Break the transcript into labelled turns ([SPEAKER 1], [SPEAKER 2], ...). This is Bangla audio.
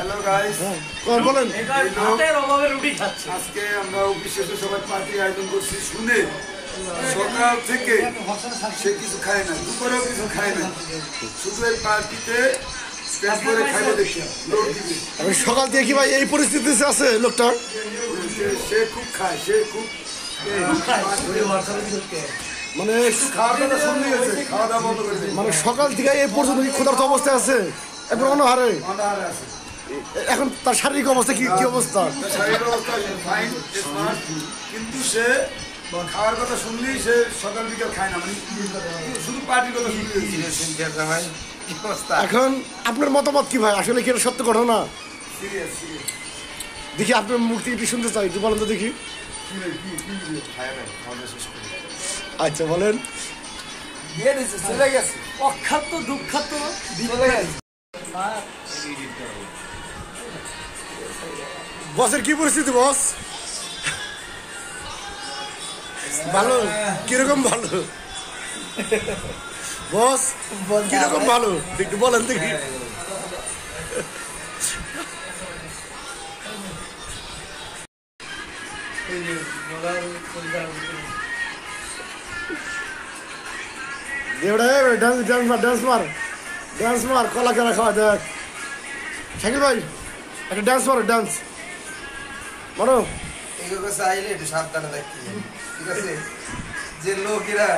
[SPEAKER 1] হ্যালো গাইস,
[SPEAKER 2] বলেন।
[SPEAKER 1] আজকে আমরা অফিসে সবাই পার্টি আয়োজন করছি শুনে সকাল থেকে সে কিছু খায় না, দুপুরেও কিছু খায় না, শুধু এই পার্টিতে পেট ভরে খাইলে দেখি লোক দিবে।
[SPEAKER 2] আমি সকাল থেকে কি ভাই এই পরিস্থিতিতে আছে লোকটা?
[SPEAKER 1] সে খুব খায়, সে খুব
[SPEAKER 2] মানে
[SPEAKER 1] খাওয়া দাওয়া শুনতে গেছে, খাওয়া দাওয়া বন্ধ করে দিয়েছে।
[SPEAKER 2] মানে সকাল থেকে এই পর্যন্ত কি ক্ষুধার্ত অবস্থায় আছে, এখন অনাহারে।
[SPEAKER 1] অনাহারে আছে।
[SPEAKER 2] এখন তার শারীরিক অবস্থা কি কি অবস্থা?
[SPEAKER 1] তার শারীরিক অবস্থা ফাইন, স্মার্ট, কিন্তু সে খাওয়ার কথা শুনলেই সে সকাল বিকাল খায় না, মানে শুধু পার্টির কথা শুনতে।
[SPEAKER 2] এখন আপনার মতামত কি ভাই, আসলে কি এটা সত্য ঘটনা?
[SPEAKER 1] Serious serious.
[SPEAKER 2] দেখি আপনার মুখ থেকে একটু শুনতে চাই, একটু বলেন তো দেখি। আচ্ছা বলেন।
[SPEAKER 1] চলে গেছে,
[SPEAKER 3] অখ্যাত দুঃখাত
[SPEAKER 1] চলে গেছে।
[SPEAKER 2] বসের কি পরিস্থিতি বস? ভালো? কিরকম ভালো বস? কিরকম ভালো একটু বলেন দেখি। ডান্স মার কলা কেনা খাওয়া দেখ। শাকিল ভাই একটা ডান্স মারো, ডান্স মারো।
[SPEAKER 4] এগুলো চাইলে একটু সাবধানে দেখতে, ঠিক আছে? যে লোকেরা